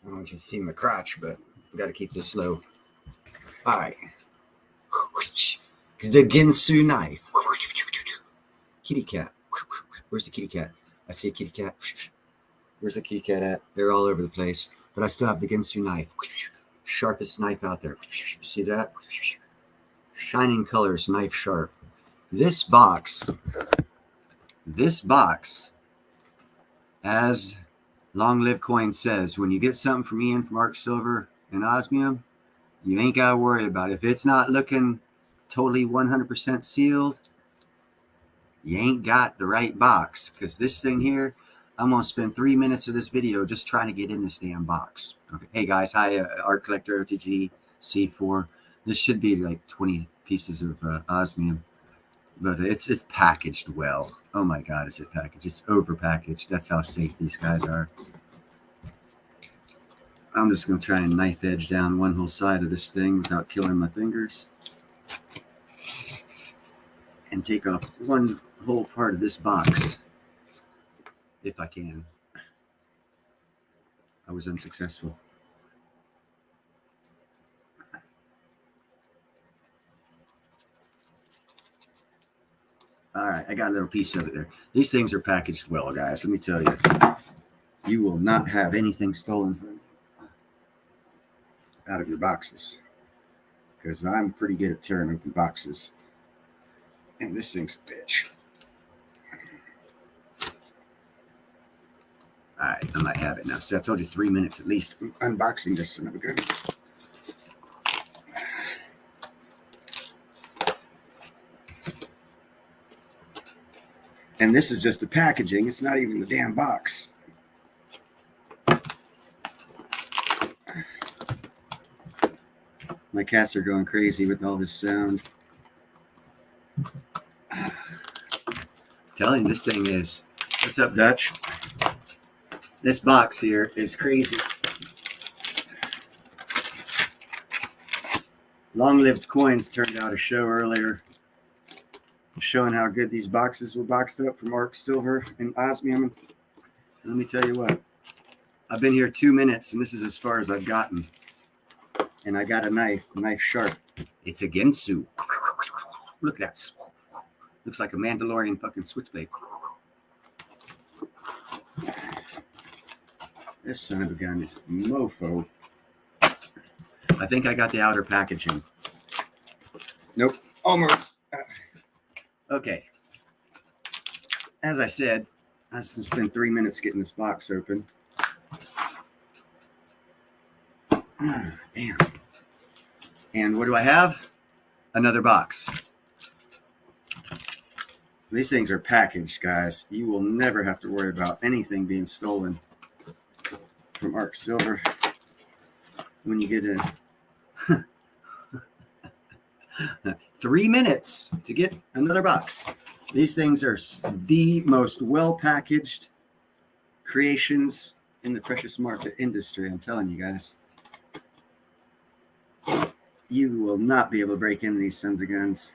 I don't want you to see my crotch, but we got to keep this slow. All right. The Ginsu knife. Kitty cat. Where's the kitty cat? I see a kitty cat. Where's the kitty cat at? They're all over the place. But I still have the Ginsu knife. Sharpest knife out there. See that? Shining colors, knife sharp. This box, as Long Live Coin says, when you get something from Ian from Arc Silver and Osmium, you ain't got to worry about it. If it's not looking totally 100% sealed, you ain't got the right box. Because this thing here, I'm going to spend 3 minutes of this video just trying to get in this damn box. Okay. Hey guys, hi, Art Collector OTG C4. This should be like 20 pieces of osmium, but it's packaged well. Oh my God, is it packaged? It's over packaged. That's how safe these guys are. I'm just going to try and knife edge down one whole side of this thing without killing my fingers. And take off one whole part of this box, if I can. I was unsuccessful. All right, I got a little piece of it there. These things are packaged well, guys. Let me tell you. You will not have anything stolen from you out of your boxes. Because I'm pretty good at tearing open boxes. And this thing's a bitch. All right, I might have it now. See, I told you 3 minutes at least. I'm unboxing this son of a gun. And this is just the packaging. It's not even the damn box. My cats are going crazy with all this sound. Telling you, this thing is... What's up, Dutch? This box here is crazy. Long Lived Coins turned out a show earlier showing how good these boxes were boxed up from Arc Silver and Osmium. And let me tell you what, I've been here 2 minutes and this is as far as I've gotten. And I got a knife sharp. It's a Ginsu. Look at that. Looks like a Mandalorian fucking switchblade. This son of a gun is a mofo. I think I got the outer packaging. Nope. Almost. Okay. As I said, I was going to spend 3 minutes getting this box open. Damn. And what do I have? Another box. These things are packaged, guys. You will never have to worry about anything being stolen from Arc Silver when you get in. 3 minutes to get another box. These things are the most well-packaged creations in the precious market industry. I'm telling you guys. You will not be able to break in these sons of guns.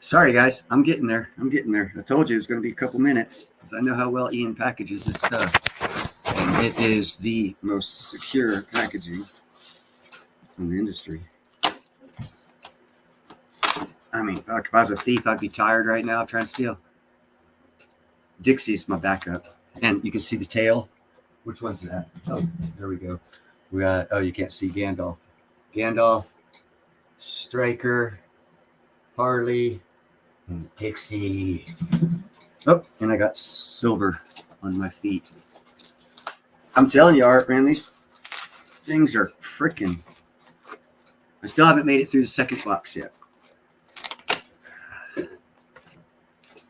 Sorry, guys. I'm getting there. I told you it was going to be a couple minutes because I know how well Ian packages his stuff. And it is the most secure packaging in the industry. I mean, fuck, if I was a thief, I'd be tired right now trying to steal. Dixie's my backup. And you can see the tail. Which one's that? Oh, there we go. We got, oh, you can't see Gandalf. Gandalf, Striker, Harley, and Dixie. Oh, and I got silver on my feet. I'm telling you, Art, man, these things are freaking... I still haven't made it through the second box yet.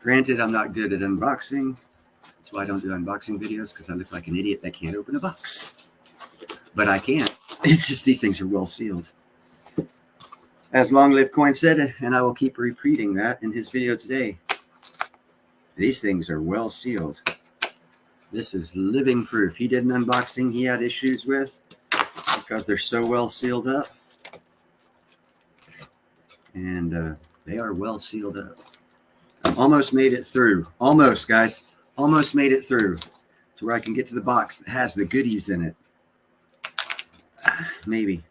Granted, I'm not good at unboxing. That's why I don't do unboxing videos, because I look like an idiot that can't open a box. But I can. It's just these things are well sealed. As Long Live Coin said, and I will keep repeating that in his video today, these things are well sealed. This is living proof. He did an unboxing he had issues with because they're so well sealed up. And they are well sealed up. Almost made it through. Almost, guys. Almost made it through to where I can get to the box that has the goodies in it. Maybe.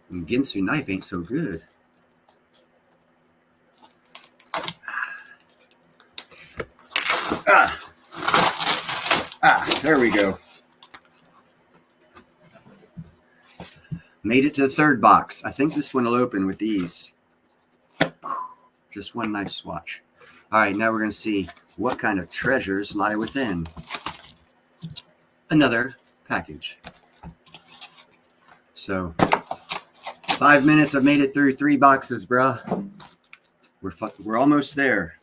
And Ginsu knife ain't so good. There we go. Made it to the third box. I think this one will open with ease. Just one knife swatch. All right, now we're going to see what kind of treasures lie within another package. So, 5 minutes. I've made it through 3 boxes, bruh. We're almost there.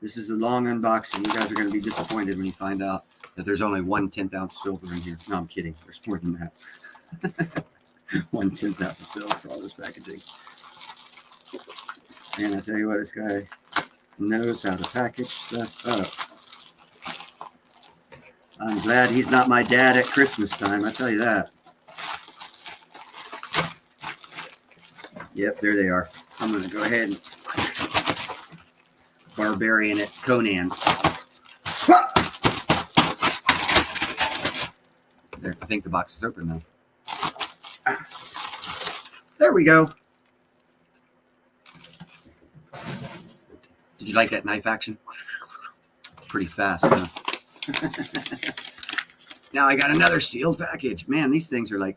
This is a long unboxing. You guys are going to be disappointed when you find out that there's only 1 10th-ounce silver in here. No, I'm kidding. There's more than that. 1 10th-ounce of silver for all this packaging. And I tell you what, this guy knows how to package stuff up. I'm glad he's not my dad at Christmas time, I tell you that. Yep, there they are. I'm going to go ahead and barbarian it, Conan. There, I think the box is open now. There we go. Did you like that knife action? Pretty fast, huh? Now I got another sealed package. Man, these things are like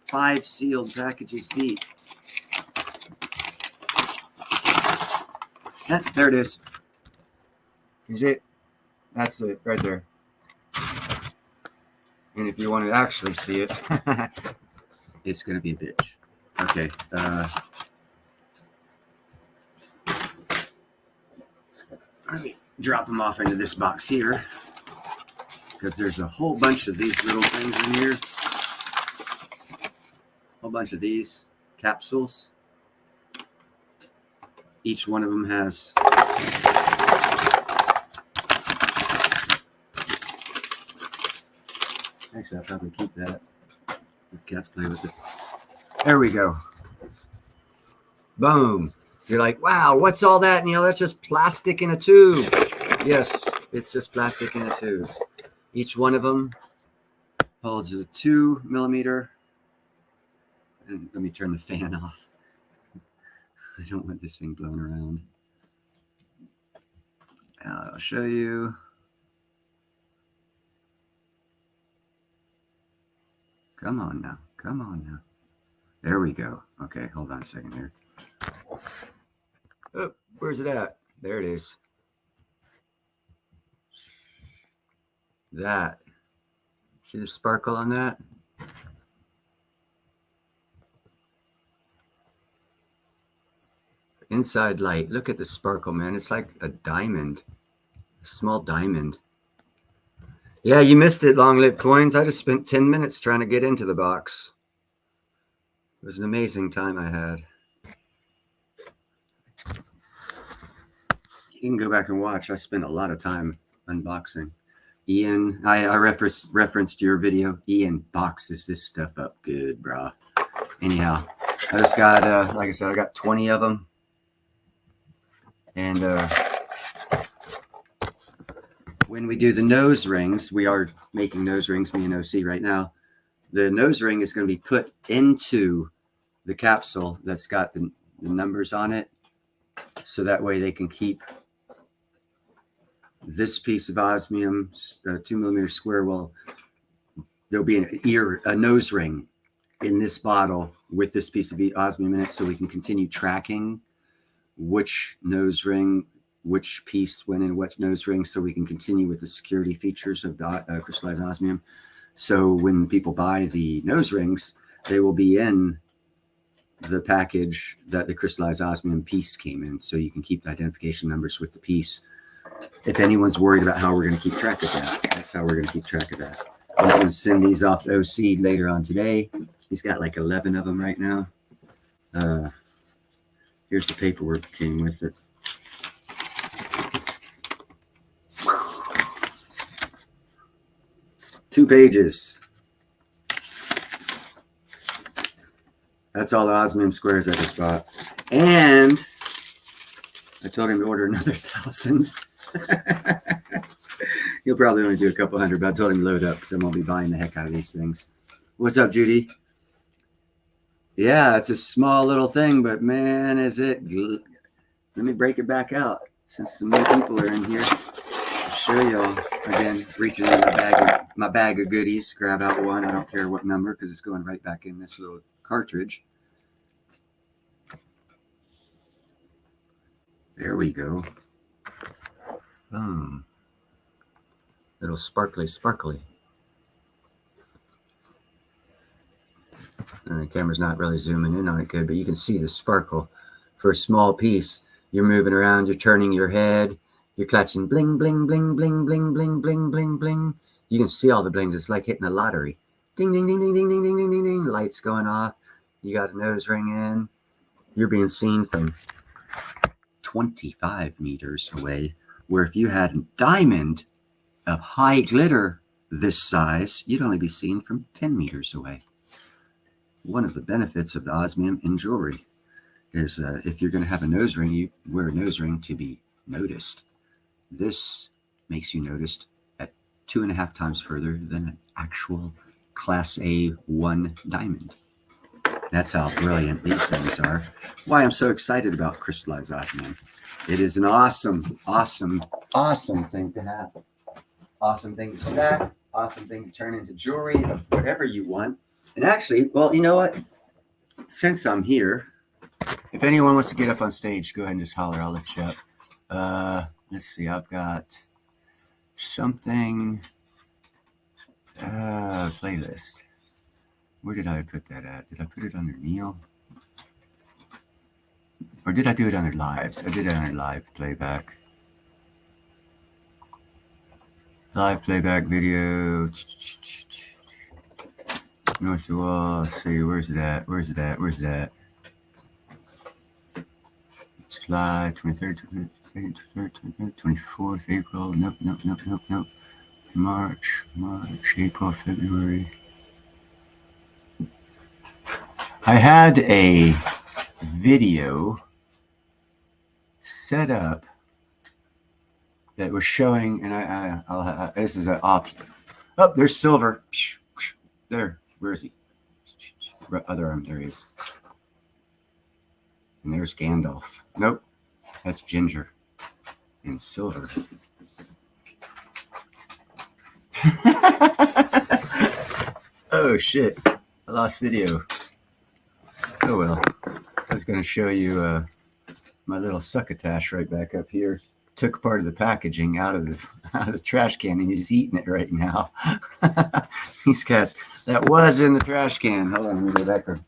5 sealed packages deep. There it is. You see it? That's it right there. And if you want to actually see it, it's going to be a bitch. Okay. Let me drop them off into this box here, because there's a whole bunch of these little things in here. A whole bunch of these capsules. Each one of them has actually, I'll probably keep that. Let cats play with it. There we go. Boom. You're like, wow, what's all that, Neil? That's just plastic in a tube. Yes, it's just plastic in a tube. Each one of them holds a 2 millimeter. And let me turn the fan off. I don't want this thing blowing around. I'll show you. Come on now. Come on now. There we go. Okay, hold on a second here. Oh, where's it at? There it is. That. See the sparkle on that? Inside light. Look at the sparkle, man. It's like a diamond. A small diamond. Yeah, you missed it, Long Live Coins. I just spent 10 minutes trying to get into the box. It was an amazing time I had. You can go back and watch. I spent a lot of time unboxing. Ian, I referenced your video. Ian boxes this stuff up good, bro. Anyhow, I just got, like I said, I got 20 of them. And when we do the nose rings, we are making nose rings, me and OC right now. The nose ring is going to be put into the capsule that's got the numbers on it. So that way they can keep this piece of osmium, 2 millimeter square. Well, there'll be a nose ring in this bottle with this piece of osmium in it, so we can continue tracking which nose ring, which piece went in which nose ring, so we can continue with the security features of the crystallized osmium. So when people buy the nose rings, they will be in the package that the crystallized osmium piece came in, so you can keep the identification numbers with the piece. If anyone's worried about how we're going to keep track of that, that's how we're going to keep track of that. I'm going to send these off to OC later on today. He's got like 11 of them right now. Here's the paperwork that came with it. Two pages. That's all the osmium squares I just bought. And I told him to order another 1,000. He'll probably only do a couple hundred, but I told him to load up because I'm going to be buying the heck out of these things. What's up, Judy? Yeah, it's a small little thing, but man, is it. Let me break it back out since some more people are in here. I'll show y'all. Again, reaching in my bag of goodies. Grab out one. I don't care what number because it's going right back in this little cartridge. There we go. Boom. Little sparkly. The camera's not really zooming in on it good, but you can see the sparkle. For a small piece, you're moving around, you're turning your head, you're clutching bling, bling, bling, bling, bling, bling, bling, bling, bling. You can see all the blings. It's like hitting a lottery. Ding, ding, ding, ding, ding, ding, ding, ding, ding, ding. Lights going off. You got a nose ring in. You're being seen from 25 meters away, where if you had a diamond of high glitter this size, you'd only be seen from 10 meters away. One of the benefits of the osmium in jewelry is if you're going to have a nose ring, you wear a nose ring to be noticed. This makes you noticed at 2.5 times further than an actual Class A1 diamond. That's how brilliant these things are. Why I'm so excited about crystallized osmium. It is an awesome, awesome, awesome thing to have. Awesome thing to stack. Awesome thing to turn into jewelry of whatever you want. And actually, well, you know what? Since I'm here, if anyone wants to get up on stage, go ahead and just holler. I'll let you up. Let's see. I've got something. Playlist. Where did I put that at? Did I put it under Neil? Or did I do it under lives? I did it under live playback. Live playback video. North the wall. Let's see. Where's it at? July 23rd, 24th, April. Nope. March, April, February. I had a video set up that was showing, and I'll this is an off. Oh, there's silver. There. Where is he? Other arm. There he is. And there's Gandalf. Nope. That's Ginger. And silver. Oh, shit. I lost video. Oh, well. I was going to show you my little succotash right back up here. Took part of the packaging out of the trash can, and he's eating it right now. These cats. That was in the trash can. Hold on, let me go back there.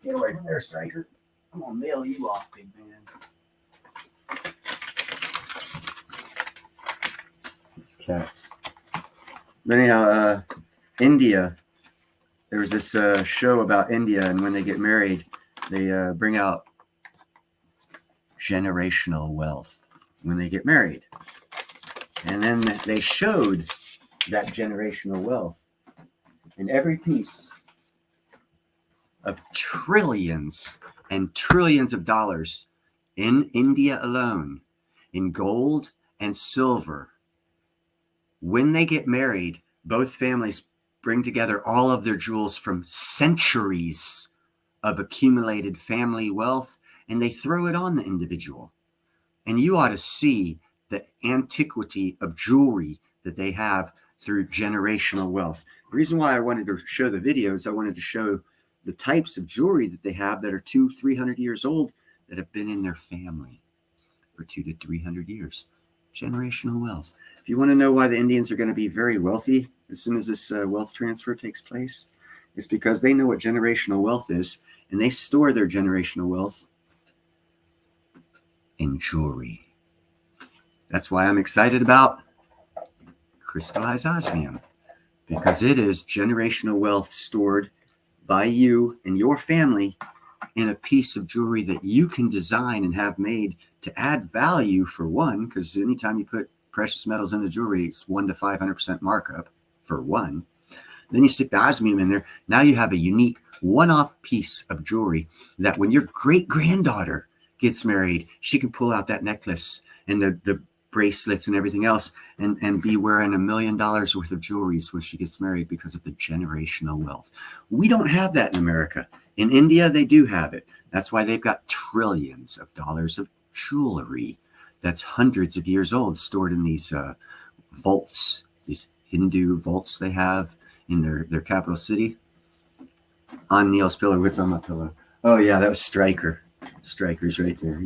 Get away from there, Striker. I'm going to mail you off, big man. These cats. But anyhow, India. There was this show about India, and when they get married, they bring out generational wealth when they get married. And then they showed that generational wealth. And every piece of trillions and trillions of dollars in India alone, in gold and silver, when they get married, both families bring together all of their jewels from centuries of accumulated family wealth, and they throw it on the individual. And you ought to see the antiquity of jewelry that they have through generational wealth. The reason why I wanted to show the video is I wanted to show the types of jewelry that they have that are 200-300 years old that have been in their family for 200 to 300 years. Generational wealth. If you want to know why the Indians are going to be very wealthy as soon as this wealth transfer takes place, it's because they know what generational wealth is, and they store their generational wealth in jewelry. That's why I'm excited about crystallized osmium, because it is generational wealth stored by you and your family in a piece of jewelry that you can design and have made to add value, for one, because anytime you put precious metals into jewelry, it's 100 to 500% markup, for one. Then you stick the osmium in there. Now you have a unique one-off piece of jewelry that when your great-granddaughter gets married, she can pull out that necklace and the bracelets and everything else and be wearing $1 million worth of jewelry when she gets married because of the generational wealth. We don't have that in America. In India, they do have it. That's why they've got trillions of dollars of jewelry that's hundreds of years old stored in these vaults, these Hindu vaults they have in their capital city. On Neil's pillow. What's on my pillow? Oh, yeah, that was Stryker. Stryker's right there.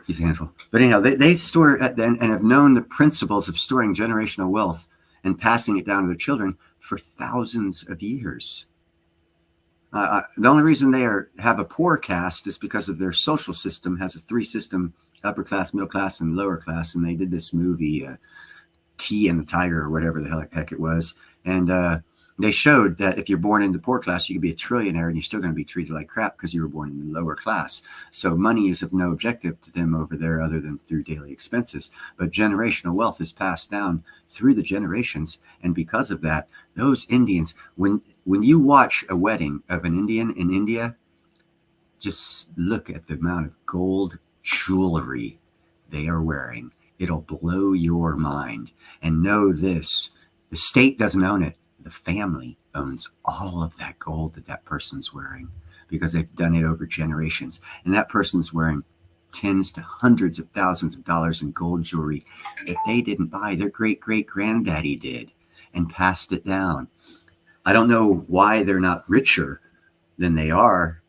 He's a handful. But anyhow, they store and have known the principles of storing generational wealth and passing it down to their children for thousands of years. The only reason they have a poor caste is because of their social system has a 3-system, upper class, middle class, and lower class. And they did this movie, Tea and the Tiger, or whatever the heck it was. And they showed that if you're born into poor class, you could be a trillionaire and you're still going to be treated like crap because you were born in the lower class. So money is of no objective to them over there other than through daily expenses. But generational wealth is passed down through the generations. And because of that, those Indians, when you watch a wedding of an Indian in India, just look at the amount of gold jewelry they are wearing. It'll blow your mind. And know this, the state doesn't own it. The family owns all of that gold that person's wearing because they've done it over generations. And that person's wearing tens to hundreds of thousands of dollars in gold jewelry if they didn't buy, their great-great-granddaddy did and passed it down. I don't know why they're not richer than they are,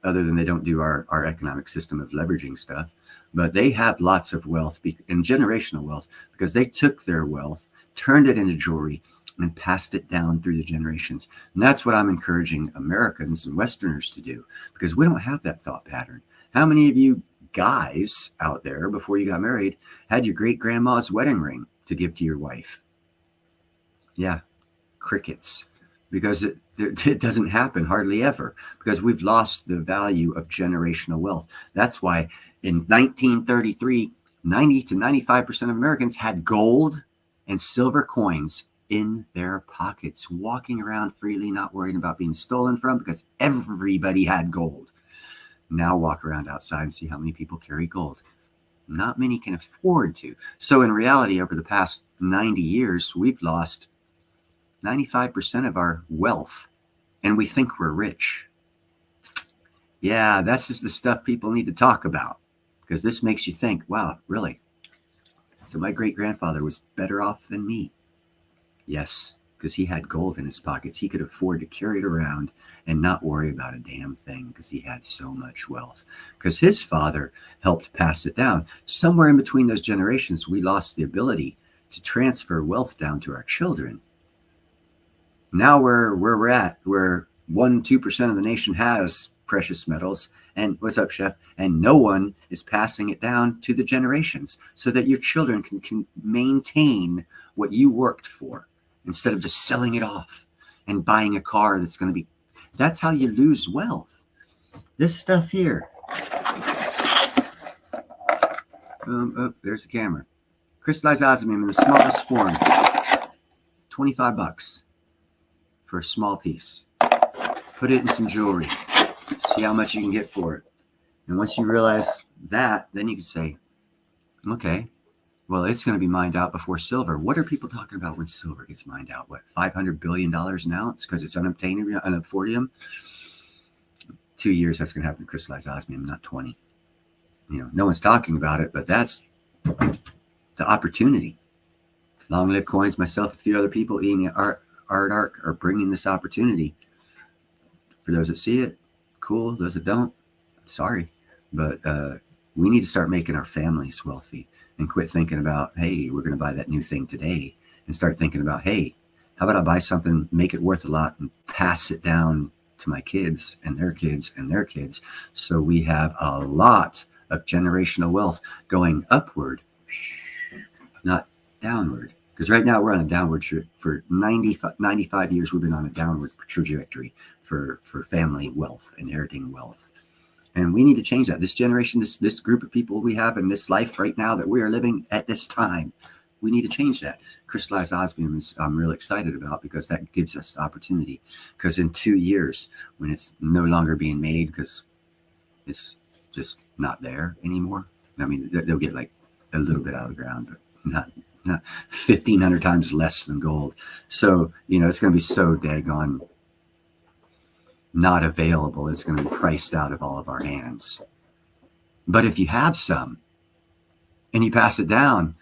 other than they don't do our economic system of leveraging stuff. But they have lots of wealth and generational wealth because they took their wealth, turned it into jewelry, and passed it down through the generations. And that's what I'm encouraging Americans and Westerners to do, because we don't have that thought pattern. How many of you guys out there, before you got married, had your great-grandma's wedding ring to give to your wife? Yeah, crickets. Because it doesn't happen hardly ever, because we've lost the value of generational wealth. That's why in 1933, 90 to 95% of Americans had gold and silver coins in their pockets, walking around freely, not worrying about being stolen from, because everybody had gold. Now walk around outside and see how many people carry gold. Not many can afford to. So in reality, over the past 90 years, we've lost 95% of our wealth, and we think we're rich. Yeah, that's just the stuff people need to talk about, because this makes you think, wow, really? So my great-grandfather was better off than me. Yes, because he had gold in his pockets. He could afford to carry it around and not worry about a damn thing because he had so much wealth. Because his father helped pass it down. Somewhere in between those generations, we lost the ability to transfer wealth down to our children. Now where we're at, where 1-2% of the nation has precious metals, and what's up, chef? And no one is passing it down to the generations so that your children can maintain what you worked for, instead of just selling it off and buying a car that's going to be. That's how you lose wealth. This stuff here. Oh, there's the camera. Crystallized osmium in the smallest form. $25 for a small piece. Put it in some jewelry. See how much you can get for it. And once you realize that, then you can say, okay, well, it's going to be mined out before silver. What are people talking about when silver gets mined out? What, $500 billion an ounce because it's unobtainium? 2 years, that's going to happen to crystallized osmium, not 20. No one's talking about it, but that's the opportunity. Long Live Coins, myself, a few other people, eating Art are bringing this opportunity. For those that see it, cool. Those that don't, sorry. But we need to start making our families wealthy and quit thinking about, hey, we're going to buy that new thing today, and start thinking about, hey, how about I buy something, make it worth a lot, and pass it down to my kids and their kids and their kids, so we have a lot of generational wealth going upward, not downward. Because right now we're on a downward for 95 years. We've been on a downward trajectory for family wealth, inheriting wealth. And we need to change that. This generation, this group of people we have in this life right now that we are living at this time, we need to change that. Crystallized osmium is I'm really excited about, because that gives us the opportunity. Because in 2 years, when it's no longer being made because it's just not there anymore, I mean, they'll get like a little bit out of the ground, but not 1,500 times less than gold. So, it's going to be so daggone not available. It's going to be priced out of all of our hands. But if you have some and you pass it down,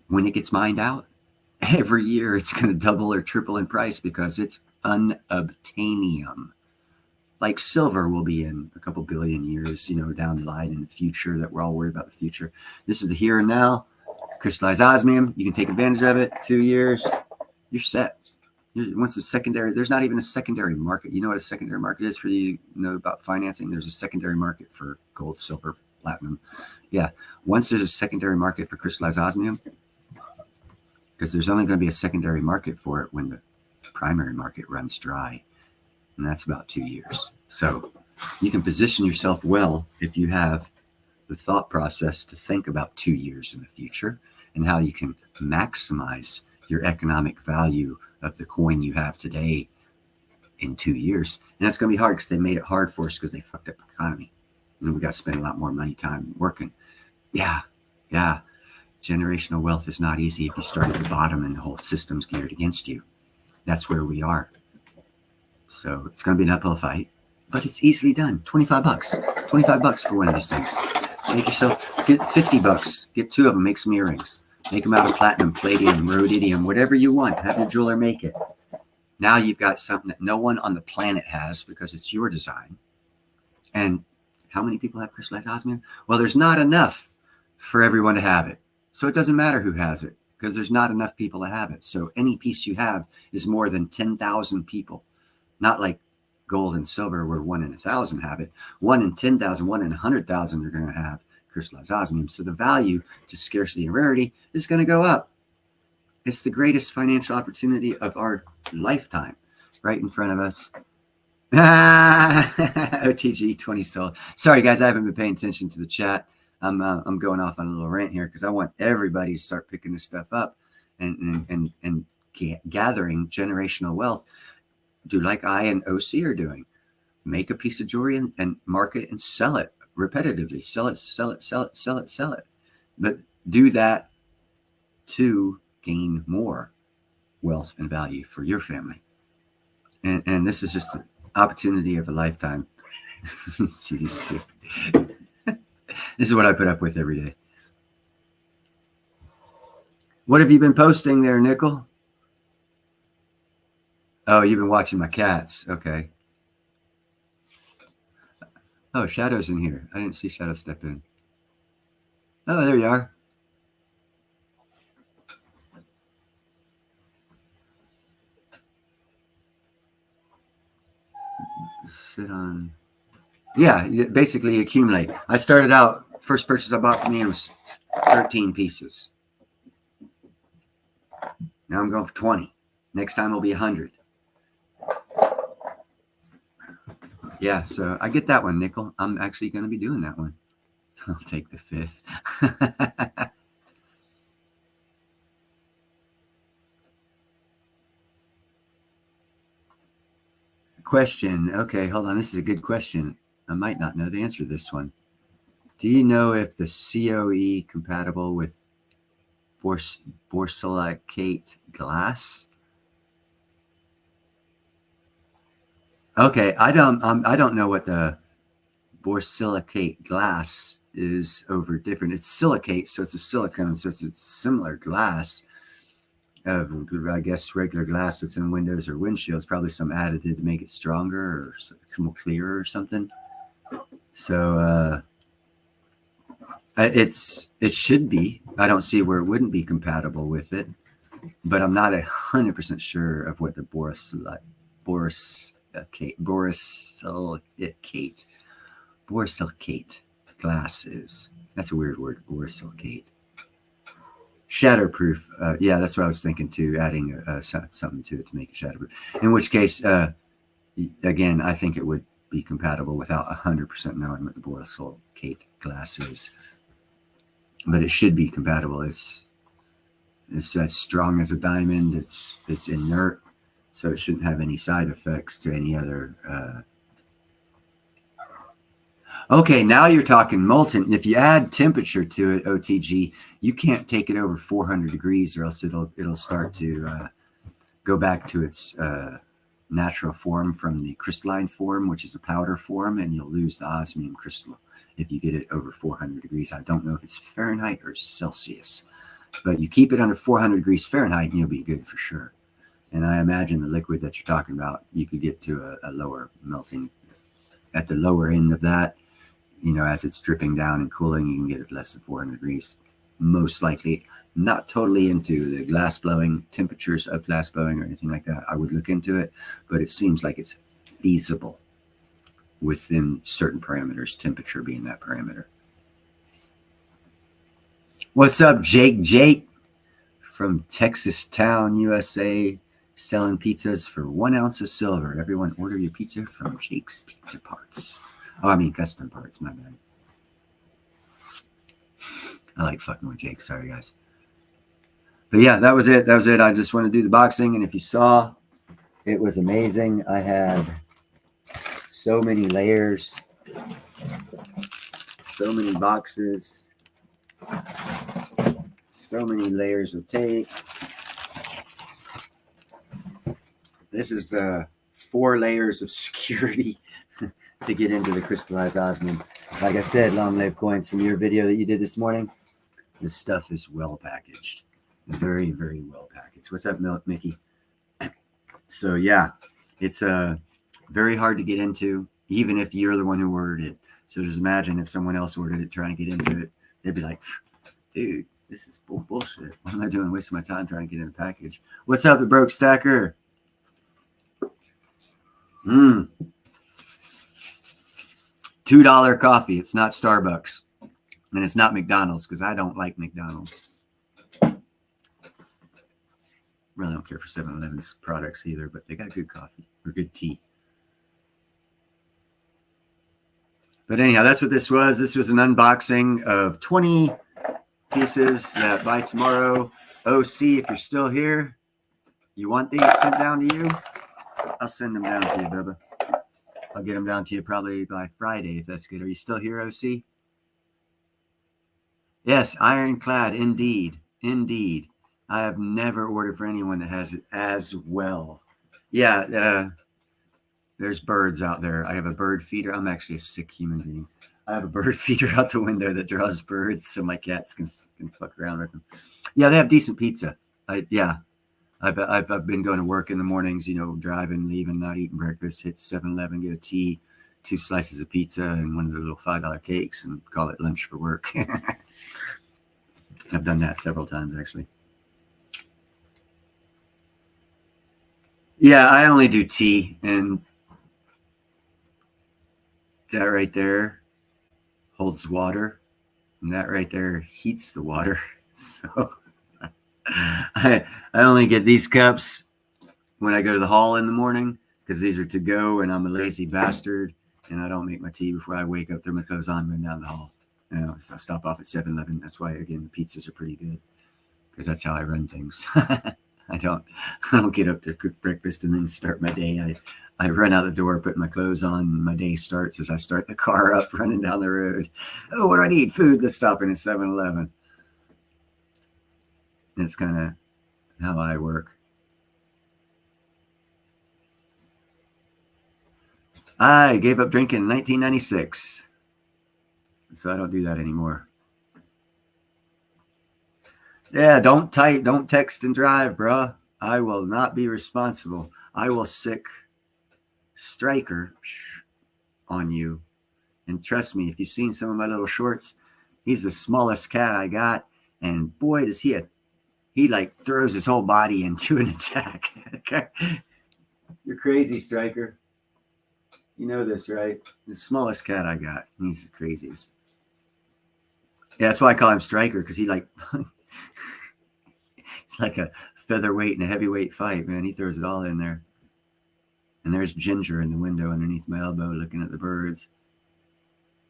when it gets mined out, every year it's going to double or triple in price, because it's unobtainium. Like silver will be in a couple billion years, down the line in the future, that we're all worried about the future. This is the here and now. Crystallized osmium, you can take advantage of it. 2 years, you're set. Once the secondary, there's not even a secondary market. You know what a secondary market is for you know about financing? There's a secondary market for gold, silver, platinum. Yeah. Once there's a secondary market for crystallized osmium, because there's only going to be a secondary market for it when the primary market runs dry. And that's about 2 years. So you can position yourself well if you have the thought process to think about 2 years in the future and how you can maximize your economic value of the coin you have today in 2 years. And that's going to be hard, because they made it hard for us because they fucked up the economy. And we got to spend a lot more money, time working. Yeah. Generational wealth is not easy if you start at the bottom and the whole system's geared against you. That's where we are. So it's going to be an uphill fight, but it's easily done. $25. $25 for one of these things. Make yourself, get $50. Get 2 of them. Make some earrings. Make them out of platinum, palladium, rhodium, whatever you want. Have your jeweler make it. Now you've got something that no one on the planet has, because it's your design. And how many people have crystallized osmium? Well, there's not enough for everyone to have it. So it doesn't matter who has it, because there's not enough people to have it. So any piece you have is more than 10,000 people. Not like gold and silver, where 1 in 1,000 have it. 1 in 10,000, 1 in 100,000 are going to have crystallized osmium. So the value to scarcity and rarity is going to go up. It's the greatest financial opportunity of our lifetime, right in front of us. OTG 20 sold. Sorry guys, I haven't been paying attention to the chat. I'm going off on a little rant here, because I want everybody to start picking this stuff up and gathering generational wealth. Do like I and OC are doing. Make a piece of jewelry and market it and sell it repetitively. Sell it. But do that to gain more wealth and value for your family. And this is just an opportunity of a lifetime. See these two. This is what I put up with every day. What have you been posting there, Nickel? Oh, you've been watching my cats. Okay. Oh, Shadow's in here. I didn't see Shadow step in. Oh, there you are. Sit on. Yeah, basically accumulate. I started out, first purchase I bought for me was 13 pieces. Now I'm going for 20. Next time it'll be 100. Yeah, so I get that one, Nickel. I'm actually going to be doing that one. I'll take the 5th. Question. Okay, hold on. This is a good question. I might not know the answer to this one. Do you know if the COE compatible with borsilicate glass? Okay, I don't know what the borsilicate glass is over different. It's silicate, so it's a silicone, so it's a similar glass of, I guess, regular glass that's in windows or windshields. Probably some additive to make it stronger or more clearer or something. So it should be. I don't see where it wouldn't be compatible with it, but I'm not 100% sure of what the borsilicate glass is. That's a weird word, borsilicate. Shatterproof. Yeah, that's what I was thinking too, adding something to it to make it shatterproof. In which case, again, I think it would be compatible without 100% knowing what the borsilicate glass is. But it should be compatible. It's as strong as a diamond. It's inert, so it shouldn't have any side effects to any other. Okay, now you're talking molten. If you add temperature to it, OTG, you can't take it over 400 degrees, or else it'll start to go back to its natural form from the crystalline form, which is a powder form, and you'll lose the osmium crystal if you get it over 400 degrees. I don't know if it's Fahrenheit or Celsius, but you keep it under 400 degrees Fahrenheit and you'll be good for sure. And I imagine the liquid that you're talking about, you could get to a lower melting at the lower end of that. You know, as it's dripping down and cooling, you can get it less than 400 degrees. Most likely, not totally into the glass blowing temperatures of glass blowing or anything like that. I would look into it, but it seems like it's feasible within certain parameters, temperature being that parameter. What's up, Jake from Texas Town, USA, selling pizzas for 1 ounce of silver. Everyone order your pizza from Jake's Pizza Parts. Oh, I mean custom parts, my bad. I like fucking with Jake. Sorry, guys. But yeah, that was it. I just wanted to do the boxing. And if you saw, it was amazing. I had so many layers, so many boxes, so many layers of tape. This is the 4 layers of security to get into the crystallized osmium. Like I said, long live coins, from your video that you did this morning. This stuff is well packaged. Very, very well packaged. What's up, Mickey? So yeah, it's very hard to get into, even if you're the one who ordered it. So just imagine if someone else ordered it trying to get into it. They'd be like, dude, this is bullshit. What am I doing wasting my time trying to get in a package? What's up, the broke stacker? $2 coffee. It's not Starbucks. And it's not McDonald's, because I don't like McDonald's. Really don't care for 7-Eleven's products either, but they got good coffee or good tea. But anyhow, that's what this was. This was an unboxing of 20 pieces that by tomorrow, OC, if you're still here, you want these sent down to you? I'll send them down to you, Bubba. I'll get them down to you probably by Friday, if that's good. Are you still here, OC? Yes, ironclad, indeed. Indeed. I have never ordered for anyone that has it as well. Yeah, there's birds out there. I have a bird feeder. I'm actually a sick human being. I have a bird feeder out the window that draws birds so my cats can fuck around with them. Yeah, they have decent pizza. I've been going to work in the mornings, you know, driving, leaving, not eating breakfast, hit 7-Eleven, get a tea, 2 slices of pizza, and one of the little $5 cakes, and call it lunch for work. I've done that several times, actually. Yeah, I only do tea, and that right there holds water, and that right there heats the water. So I only get these cups when I go to the hall in the morning, because these are to go, and I'm a lazy bastard, and I don't make my tea before I wake up, throw my clothes on, run down the hall. You know, so I stop off at 7-Eleven. That's why, again, the pizzas are pretty good, because that's how I run things. I don't get up to cook breakfast and then start my day. I run out the door, put my clothes on, and my day starts as I start the car up running down the road. Oh, what do I need? Food. Let's stop in at 7-Eleven. That's kind of how I work. I gave up drinking in 1996. So I don't do that anymore. Yeah, don't text and drive, bro. I will not be responsible. I will sick Striker on you. And trust me, if you've seen some of my little shorts, he's the smallest cat I got. And boy, does he like throws his whole body into an attack. You're crazy, Striker. You know this, right? The smallest cat I got. He's the craziest. Yeah, that's why I call him Striker, because he like it's like a featherweight and a heavyweight fight, man. He throws it all in there. And there's Ginger in the window underneath my elbow looking at the birds.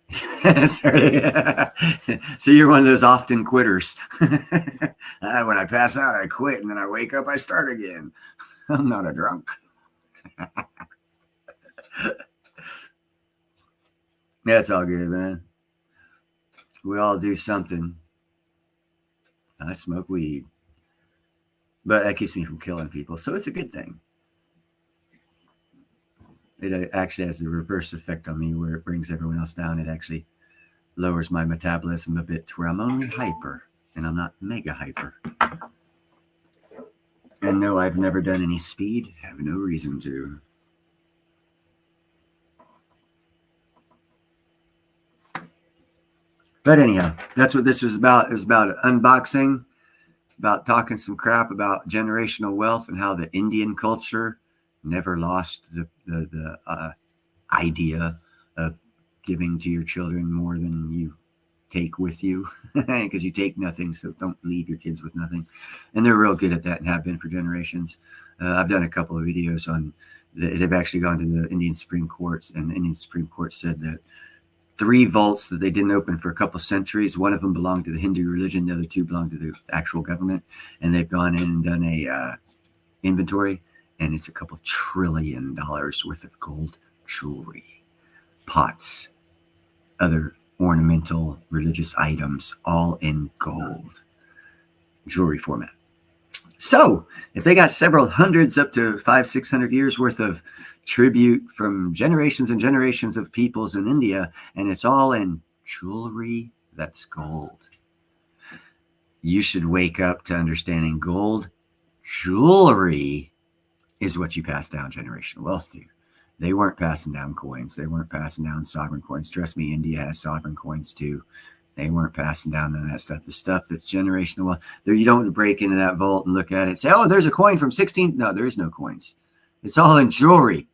So you're one of those often quitters. When I pass out, I quit, and then I wake up, I start again. I'm not a drunk. That's all good, man. We all do something. I smoke weed, but that keeps me from killing people, so it's a good thing. It actually has the reverse effect on me, where it brings everyone else down. It actually lowers my metabolism a bit to where I'm only hyper, and I'm not mega hyper. And no, I've never done any speed. Have no reason to. But anyhow, that's what this was about. It was about unboxing, about talking some crap about generational wealth and how the Indian culture never lost the idea of giving to your children more than you take with you, because you take nothing, so don't leave your kids with nothing. And they're real good at that and have been for generations. I've done a couple of videos on. They've actually gone to the Indian Supreme Court, and the Indian Supreme Court said that 3 vaults that they didn't open for a couple centuries. One of them belonged to the Hindu religion. The other 2 belonged to the actual government. And they've gone in and done a inventory, and it's a couple $1 trillion worth of gold jewelry, pots, other ornamental religious items, all in gold jewelry format. So if they got several hundreds up to 500-600 years worth of tribute from generations and generations of peoples in India, and it's all in jewelry that's gold, you should wake up to understanding gold jewelry is what you pass down generational wealth to. They weren't passing down coins. They weren't passing down sovereign coins. Trust me, India has sovereign coins too. They weren't passing down none of that stuff. The stuff that's generational wealth. There, you don't break into that vault and look at it and say, oh, there's a coin from 16. No, there is no coins. It's all in jewelry.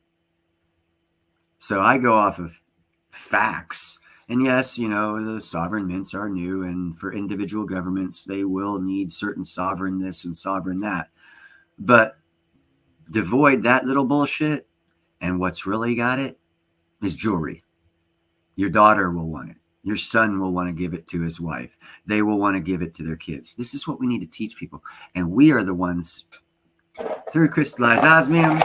So I go off of facts. And yes, you know, the sovereign mints are new. And for individual governments, they will need certain sovereign this and sovereign that. But devoid that little bullshit, and what's really got it is jewelry. Your daughter will want it. Your son will want to give it to his wife. They will want to give it to their kids. This is what we need to teach people. And we are the ones, through crystallized osmium,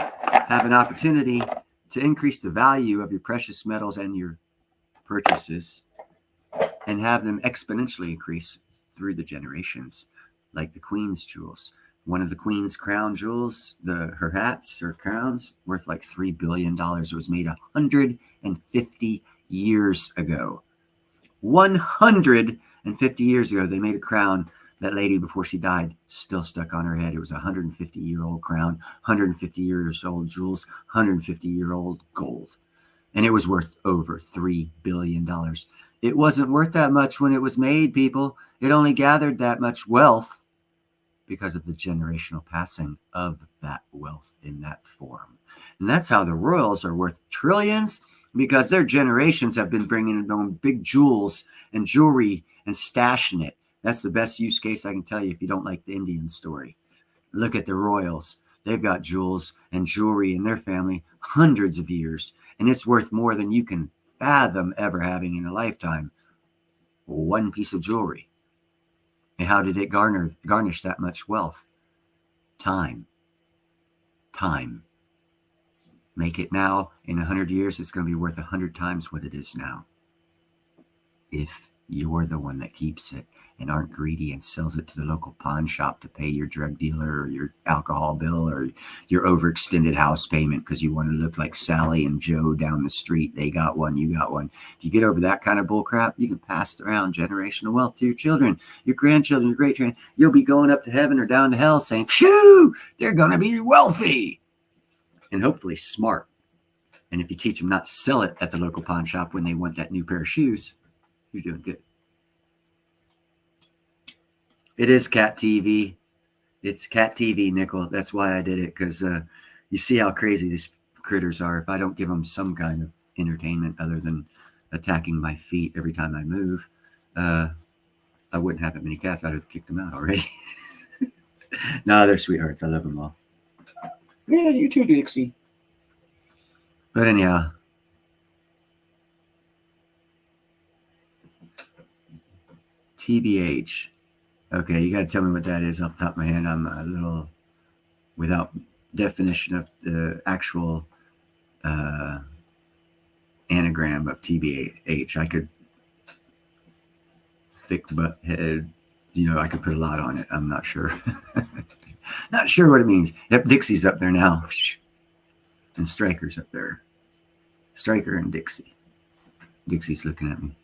have an opportunity to increase the value of your precious metals and your purchases and have them exponentially increase through the generations, like the Queen's jewels. One of the Queen's crown jewels, her hats, her crowns, worth like $3 billion. It was made 150 years ago. 150 years ago, they made a crown. That lady, before she died, still stuck on her head. It was a 150-year-old crown, 150 years old jewels, 150-year-old gold. And it was worth over $3 billion. It wasn't worth that much when it was made, people. It only gathered that much wealth because of the generational passing of that wealth in that form. And that's how the royals are worth trillions, because their generations have been bringing in big jewels and jewelry and stashing it. That's the best use case I can tell you if you don't like the Indian story. Look at the royals. They've got jewels and jewelry in their family hundreds of years, and it's worth more than you can fathom ever having in a lifetime. One piece of jewelry. And how did it garnish that much wealth? Time. Time. Make it now. In 100 years, it's going to be worth 100 times what it is now. If you're the one that keeps it and aren't greedy and sells it to the local pawn shop to pay your drug dealer or your alcohol bill or your overextended house payment because you want to look like Sally and Joe down the street. They got one, you got one. If you get over that kind of bull crap, you can pass around generational wealth to your children, your grandchildren, your great-grandchildren. You'll be going up to heaven or down to hell saying, phew, they're going to be wealthy. And hopefully smart. And if you teach them not to sell it at the local pawn shop when they want that new pair of shoes, you're doing good. It is cat TV. It's cat TV, Nickel. That's why I did it, because you see how crazy these critters are. If I don't give them some kind of entertainment other than attacking my feet every time I move, I wouldn't have that many cats. I'd have kicked them out already. No, they're sweethearts. I love them all. Yeah, you too, Dixie. But anyhow, TBH. Okay, you got to tell me what that is off the top of my head. I'm a little without definition of the actual anagram of TBH. I could thick butt head. I could put a lot on it. I'm not sure. Not sure what it means. Yep, Dixie's up there now. And Striker's up there. Striker and Dixie. Dixie's looking at me.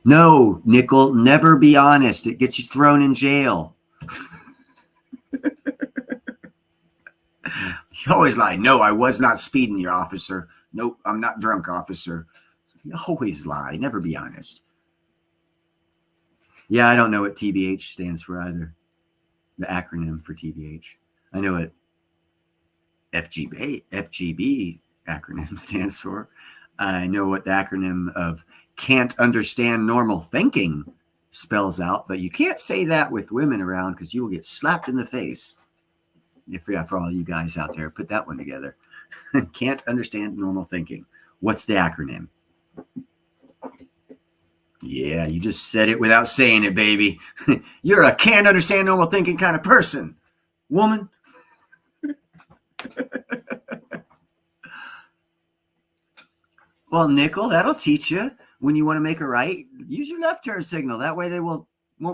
No, Nickel, never be honest. It gets you thrown in jail. You always lie. No, I was not speeding, your officer. Nope, I'm not drunk, officer. You always lie. Never be honest. Yeah, I don't know what TBH stands for either. The acronym for TBH. I know what FGB acronym stands for. I know what the acronym of can't understand normal thinking spells out, but you can't say that with women around because you will get slapped in the face. For all you guys out there, put that one together. Can't understand normal thinking. What's the acronym? Yeah, you just said it without saying it, baby. You're a can't understand normal thinking kind of person, woman. Well, Nickel, that'll teach you when you want to make a right. Use your left turn signal. That way they won't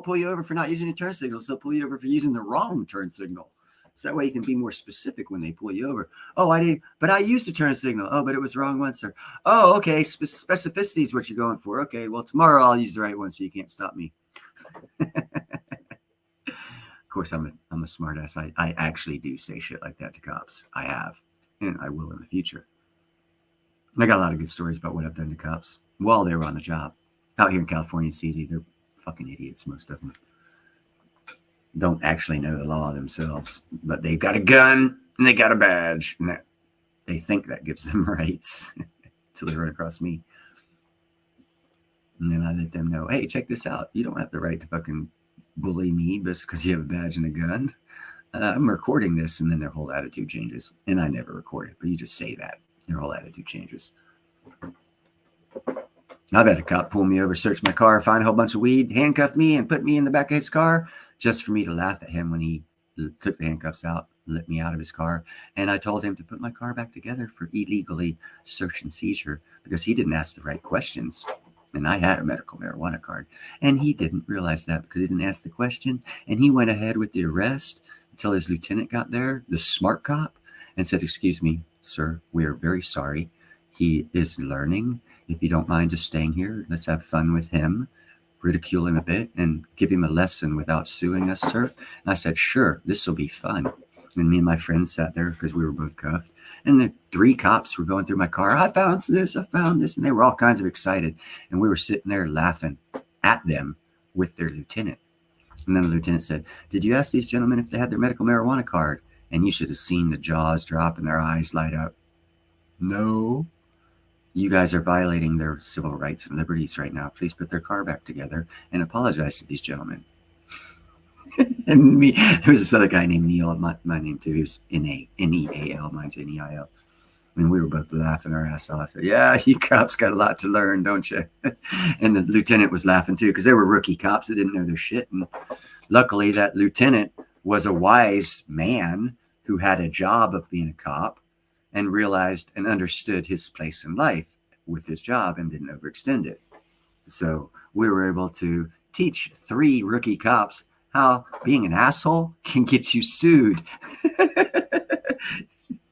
pull you over for not using your turn signal. So they'll pull you over for using the wrong turn signal. So that way you can be more specific when they pull you over. Oh, I did, but I used a turn signal. Oh, but it was wrong one, sir. Oh, okay. Specificity is what you're going for. Okay, well, tomorrow I'll use the right one so you can't stop me. Of course, I'm a smart ass. I actually do say shit like that to cops. I have, and I will in the future. And I got a lot of good stories about what I've done to cops while they were on the job. Out here in California, it's easy. They're fucking idiots, most of them. Don't actually know the law themselves, but they've got a gun and they got a badge, and that they think that gives them rights until they run across me. And then I let them know, hey, check this out. You don't have the right to fucking bully me just because you have a badge and a gun. I'm recording this, and then their whole attitude changes. And I never record it, but you just say that. Their whole attitude changes. I've had a cop pull me over, search my car, find a whole bunch of weed, handcuff me, and put me in the back of his car just for me to laugh at him when he took the handcuffs out, let me out of his car. And I told him to put my car back together for illegally search and seizure because he didn't ask the right questions. And I had a medical marijuana card. And he didn't realize that because he didn't ask the question. And he went ahead with the arrest until his lieutenant got there, the smart cop, and said, excuse me, sir, we are very sorry. He is learning. If you don't mind just staying here, let's have fun with him, ridicule him a bit, and give him a lesson without suing us, sir. And I said, sure, this will be fun. And me and my friend sat there because we were both cuffed. And the 3 cops were going through my car. I found this. And they were all kinds of excited. And we were sitting there laughing at them with their lieutenant. And then the lieutenant said, did you ask these gentlemen if they had their medical marijuana card? And you should have seen the jaws drop and their eyes light up. No. You guys are violating their civil rights and liberties right now. Please put their car back together and apologize to these gentlemen. And me, there was this other guy named Neil, my name too. He was N-E-A-L, mine's N-E-I-L. And we were both laughing our ass off. I said, yeah, you cops got a lot to learn, don't you? And the lieutenant was laughing too because they were rookie cops that didn't know their shit. And luckily that lieutenant was a wise man who had a job of being a cop and realized and understood his place in life with his job and didn't overextend it. So we were able to teach 3 rookie cops how being an asshole can get you sued.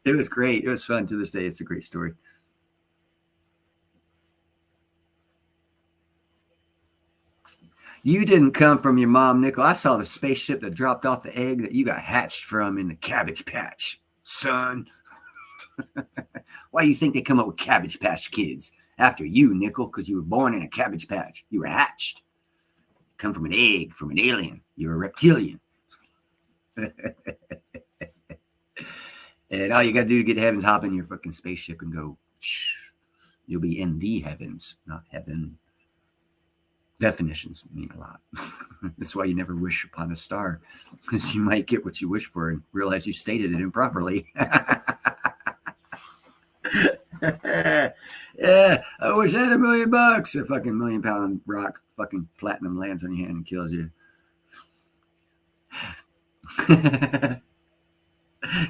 It was great. It was fun. To this day, it's a great story. You didn't come from your mom, Nickel. I saw the spaceship that dropped off the egg that you got hatched from in the Cabbage Patch, son. Why do you think they come up with Cabbage Patch Kids? After you, Nickel, because you were born in a Cabbage Patch. You were hatched. You come from an egg, from an alien. You're a reptilian. And all you got to do to get to heaven is hop in your fucking spaceship and go. Shh. You'll be in the heavens, not heaven. Definitions mean a lot. That's why you never wish upon a star, because you might get what you wish for and realize you stated it improperly. Yeah, I wish I had $1 million. A fucking £1 million rock fucking platinum lands on your hand and kills you.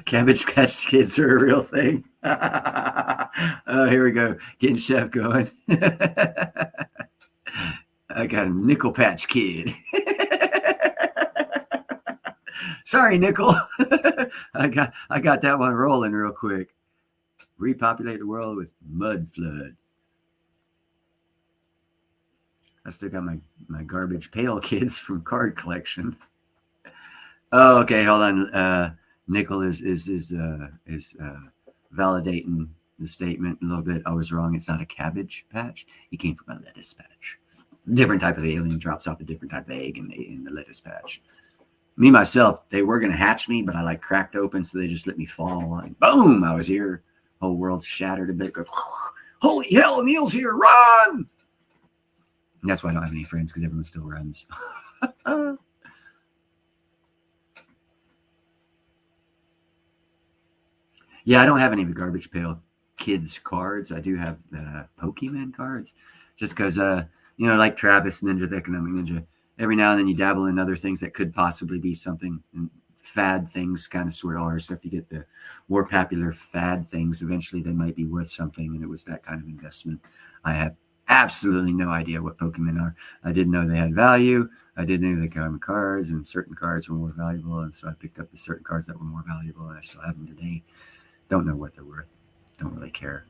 Cabbage Patch Kids are a real thing. Oh, here we go. Getting Chef going. I got a Nickel Patch Kid. Sorry, Nickel. I got that one rolling real quick. Repopulate the world with mud flood. I still got my garbage pail kids from card collection. Oh, okay. Hold on. Nickel is validating the statement a little bit. I was wrong. It's not a cabbage patch. He came from a lettuce patch. Different type of alien drops off a different type of egg in the lettuce patch. Me, myself, they were going to hatch me, but I like cracked open, so they just let me fall. And boom, I was here. Whole world shattered a bit. Goes, holy hell, Neil's here. Run! And that's why I don't have any friends, because everyone still runs. Yeah, I don't have any of the Garbage Pail Kids cards. I do have the Pokemon cards, just because, like Travis Ninja, the Economic Ninja, every now and then you dabble in other things that could possibly be something. And fad things kind of sort of are. So if you get the more popular fad things, eventually they might be worth something. And it was that kind of investment. I have absolutely no idea what Pokemon are. I didn't know they had value. I didn't know they got cards, and certain cards were more valuable. And so I picked up the certain cards that were more valuable, and I still have them today. Don't know what they're worth. Don't really care.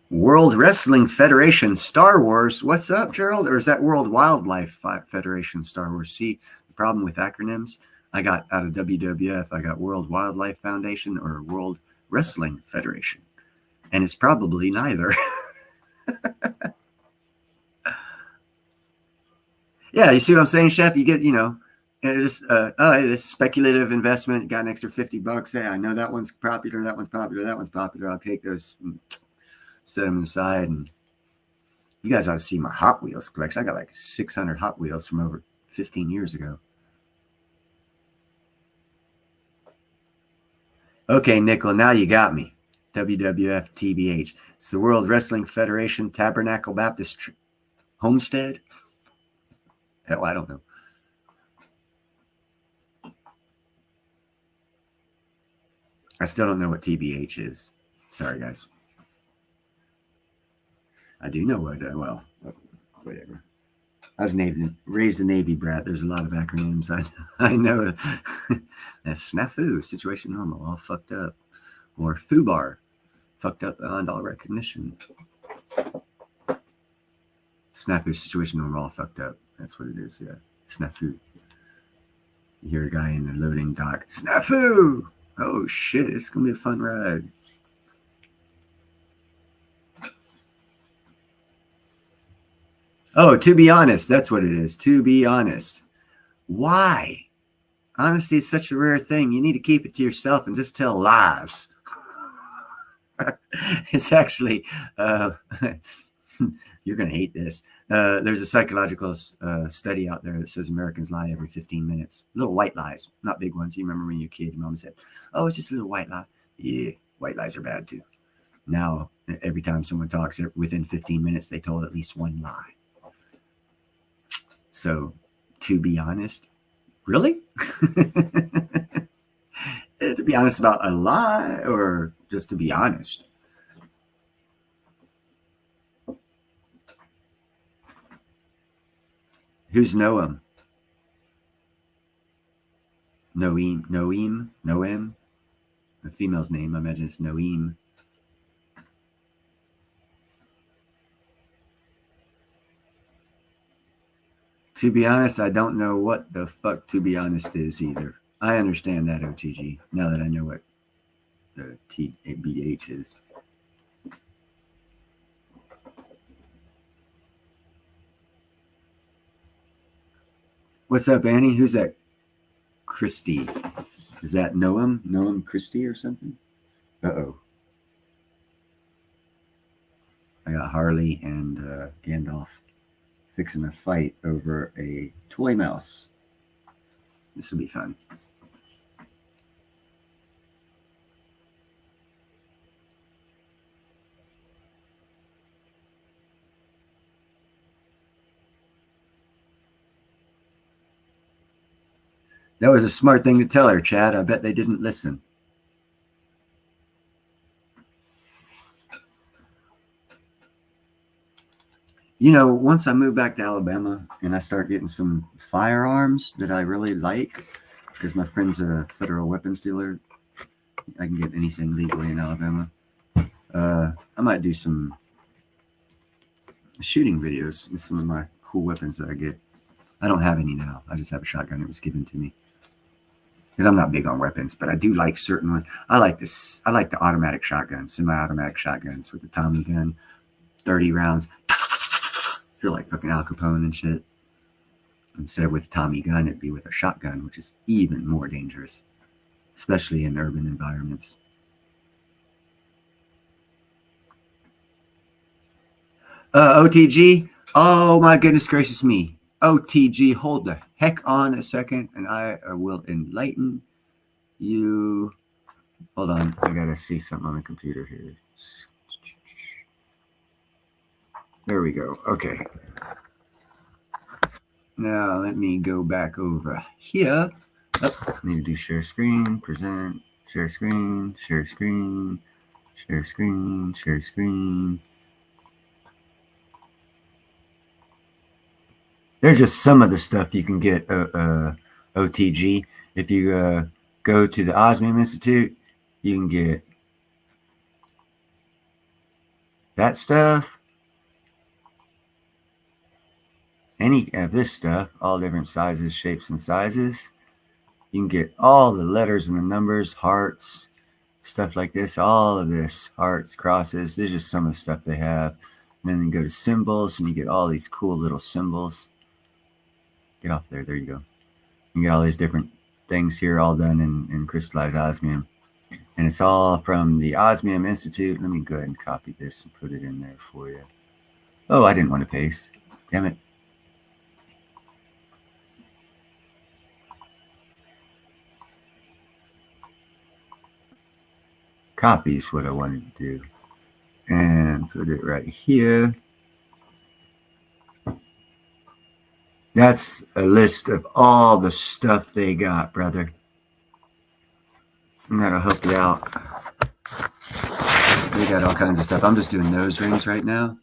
World Wrestling Federation Star Wars. What's up, Gerald? Or is that World Wildlife Federation Star Wars? See, the problem with acronyms, I got out of WWF, I got World Wildlife Foundation or World Wrestling Federation. And it's probably neither. Yeah, you see what I'm saying, Chef? You get, it's speculative investment. Got an extra $50. Hey, I know that one's popular. That one's popular. That one's popular. I'll take those, and set them aside. And you guys ought to see my Hot Wheels collection. I got like 600 Hot Wheels from over 15 years ago. Okay, Nickel, now you got me. WWF TBH. It's the World Wrestling Federation Tabernacle Baptist Homestead. Hell, I don't know. I still don't know what TBH is. Sorry, guys. I do know what, whatever. I was raised a Navy brat. There's a lot of acronyms. I know. Snafu, situation normal, all fucked up. Or FUBAR, fucked up beyond all recognition. Snafu, situation normal, all fucked up. That's what it is, yeah. Snafu. You hear a guy in the loading dock. Snafu! Oh, shit, it's going to be a fun ride. Oh, to be honest, that's what it is. To be honest. Why? Honesty is such a rare thing. You need to keep it to yourself and just tell lies. It's actually, you're going to hate this. There's a psychological study out there that says Americans lie every 15 minutes. Little white lies, not big ones. You remember when you were a kid, your mom said, oh, it's just a little white lie. Yeah, white lies are bad too. Now, every time someone talks, within 15 minutes, they told at least one lie. So, to be honest, really? To be honest about a lie, or just to be honest? Who's Noam? Noem? A female's name. I imagine it's Noem. To be honest, I don't know what the fuck to be honest is either. I understand that, OTG, now that I know what the TBH is. What's up, Annie? Who's that? Christy. Is that Noam? Noam Christie or something? Uh-oh. I got Harley and Gandalf fixing a fight over a toy mouse. This will be fun. That was a smart thing to tell her, Chad. I bet they didn't listen. You know, once I move back to Alabama and I start getting some firearms that I really like, because my friend's a federal weapons dealer, I can get anything legally in Alabama. I might do some shooting videos with some of my cool weapons that I get. I don't have any now. I just have a shotgun that was given to me. Because I'm not big on weapons, but I do like certain ones. I like this. I like the automatic shotguns, semi-automatic shotguns with the Tommy gun, 30 rounds. Feel like fucking Al Capone and shit. Instead of with Tommy gun, it'd be with a shotgun, which is even more dangerous, especially in urban environments. OTG. Oh my goodness gracious me. OTG, hold the heck on a second, and I will enlighten you. Hold on, I gotta see something on the computer here. There we go. Okay. Now let me go back over here. Oh, need to do share screen, present, share screen, share screen, share screen, share screen. There's just some of the stuff you can get OTG. If you go to the Osmium Institute, you can get that stuff. Any of this stuff, all different sizes, shapes, and sizes. You can get all the letters and the numbers, hearts, stuff like this, all of this, hearts, crosses. There's just some of the stuff they have. And then you go to symbols, and you get all these cool little symbols. Get off there. There you go. You get all these different things here, all done in crystallized osmium. And it's all from the Osmium Institute. Let me go ahead and copy this and put it in there for you. Oh, I didn't want to paste. Damn it. Copy is what I wanted to do. And put it right here. That's a list of all the stuff they got, brother. And that'll help you out. They got all kinds of stuff. I'm just doing nose rings right now.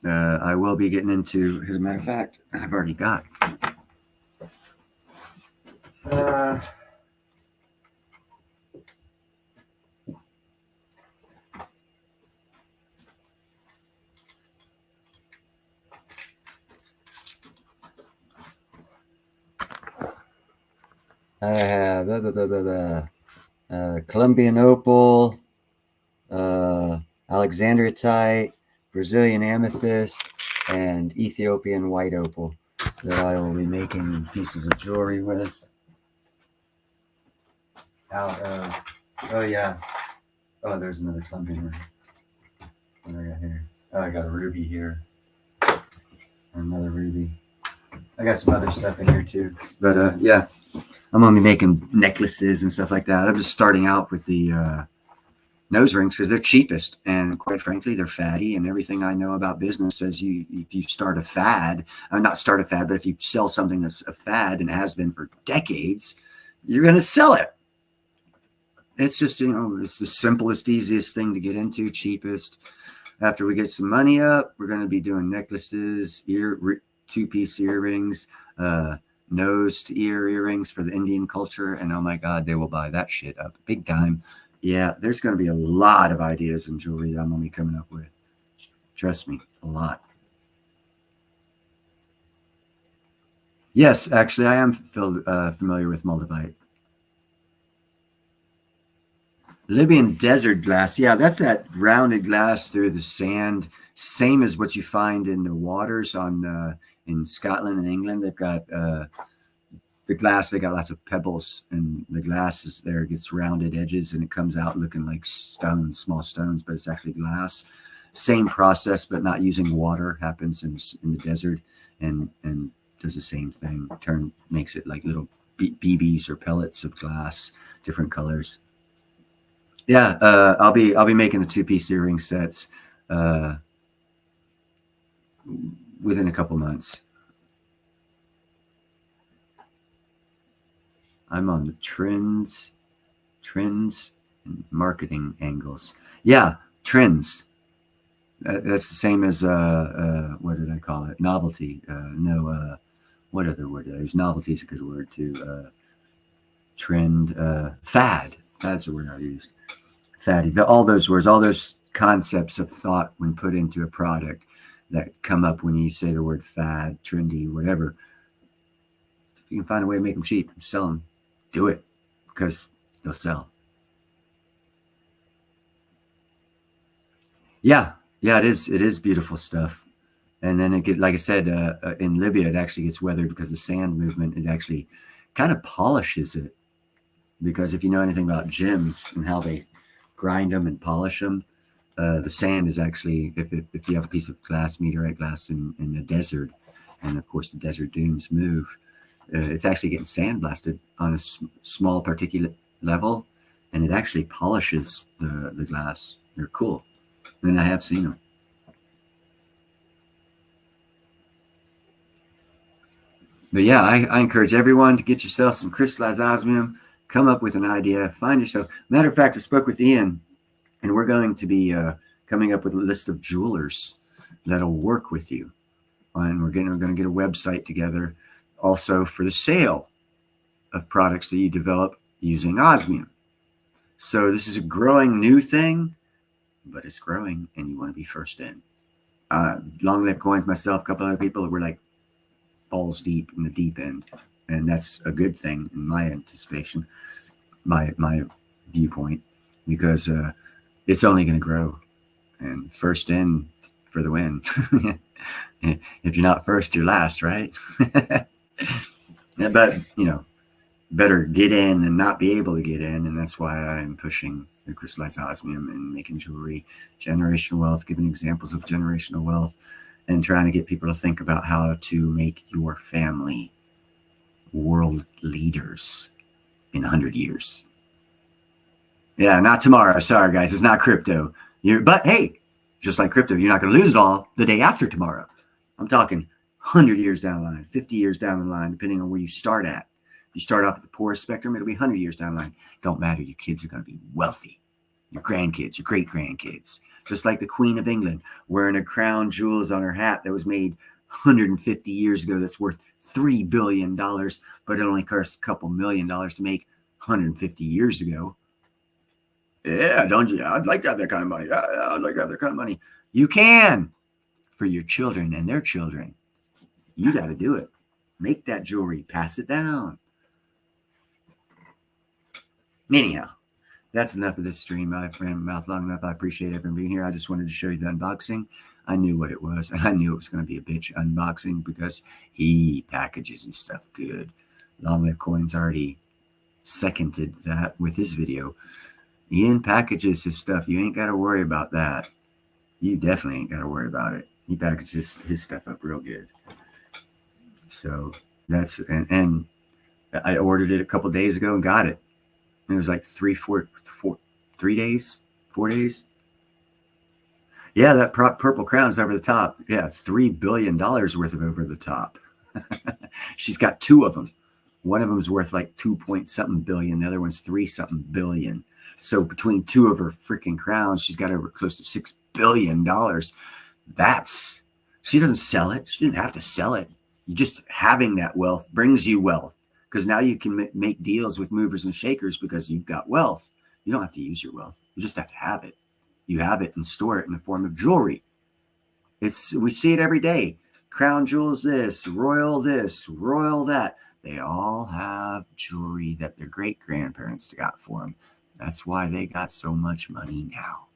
I will be getting into, as a matter of fact, I've already got. I have Colombian opal, Alexandrite, Brazilian amethyst, and Ethiopian white opal that I will be making pieces of jewelry with. Oh yeah. Oh, there's another Colombian ring. What do I got here? Oh, I got a ruby here. Another ruby. I got some other stuff in here too. But yeah, I'm gonna be making necklaces and stuff like that. I'm just starting out with the nose rings because they're cheapest, and quite frankly, they're fatty. And everything I know about business says if you start a fad, not start a fad, but if you sell something that's a fad and has been for decades, you're gonna sell it. It's just, it's the simplest, easiest thing to get into, cheapest. After we get some money up, we're going to be doing necklaces, two-piece earrings, nose to ear earrings for the Indian culture. And oh my God, they will buy that shit up big time. Yeah, there's going to be a lot of ideas in jewelry that I'm going to be coming up with. Trust me, a lot. Yes, actually, I am familiar with moldavite. Libyan desert glass. Yeah, that's that rounded glass through the sand, same as what you find in the waters in Scotland and England. They've got the glass. They got lots of pebbles, and the glass is there. It gets rounded edges, and it comes out looking like stones, small stones, but it's actually glass. Same process, but not using water. Happens in the desert, and does the same thing. Makes it like little BBs or pellets of glass, different colors. Yeah, I'll be making the two-piece earring sets within a couple months. I'm on the trends and marketing angles. Yeah, trends. That's the same as what did I call it? Novelty. No, what other word? There's novelty is a good word too. Trend, fad. That's the word I used. Faddy. All those words, all those concepts of thought when put into a product that come up when you say the word fad, trendy, whatever. If you can find a way to make them cheap, sell them, do it because they'll sell. Yeah, yeah, it is. It is beautiful stuff. And then it get, like I said, in Libya, it actually gets weathered because the sand movement. It actually kind of polishes it. Because if you know anything about gems and how they grind them and polish them, the sand is actually, if you have a piece of glass, meteorite glass in the desert, and of course the desert dunes move, it's actually getting sandblasted on a small particulate level, and it actually polishes the glass. They're cool, and I have seen them. But yeah, I encourage everyone to get yourself some crystallized osmium, come up with an idea, find yourself. Matter of fact, I spoke with Ian, and we're going to be coming up with a list of jewelers that'll work with you. And we're going to get a website together also for the sale of products that you develop using osmium. So this is a growing new thing, but it's growing, and you want to be first in. Long Live Coins, myself, a couple other people, we're like balls deep in the deep end, and that's a good thing in my anticipation, my viewpoint, because it's only going to grow, and first in for the win. If you're not first, you're last, right? But better get in than not be able to get in, and that's why I'm pushing the crystallized osmium and making jewelry, generational wealth, giving examples of generational wealth, and trying to get people to think about how to make your family world leaders in 100 years. Yeah, not tomorrow. Sorry, guys. It's not crypto. But hey, just like crypto, you're not going to lose it all the day after tomorrow. I'm talking 100 years down the line, 50 years down the line, depending on where you start at. If you start off at the poorest spectrum, it'll be 100 years down the line. Don't matter. Your kids are going to be wealthy. Your grandkids, your great-grandkids. Just like the Queen of England wearing a crown jewels on her hat that was made 150 years ago that's worth $3 billion, but it only cost a couple $1 million to make 150 years ago. Yeah, don't you? I'd like to have that kind of money. I'd like to have that kind of money. You can for your children and their children. You got to do it. Make that jewelry. Pass it down. Anyhow, that's enough of this stream. I've ran my mouth long enough. I appreciate everyone being here. I just wanted to show you the unboxing. I knew what it was, and I knew it was going to be a bitch unboxing because he packages and stuff good. Long Live Coins already seconded that with his video. Ian packages his stuff. You ain't got to worry about that. You definitely ain't got to worry about it. He packages his stuff up real good. So that's, and I ordered it a couple days ago and got it. And it was like 3 days, 4 days. Yeah, that purple crown's over the top. Yeah, $3 billion worth of over the top. She's got two of them. One of them is worth like 2-point-something billion. The other one's 3-something billion. So between two of her freaking crowns, she's got over close to $6 billion. She doesn't sell it. She didn't have to sell it. Just having that wealth brings you wealth, because now you can make deals with movers and shakers because you've got wealth. You don't have to use your wealth. You just have to have it. You have it and store it in the form of jewelry. We see it every day. Crown jewels this, royal that. They all have jewelry that their great-grandparents got for them. That's why they got so much money now.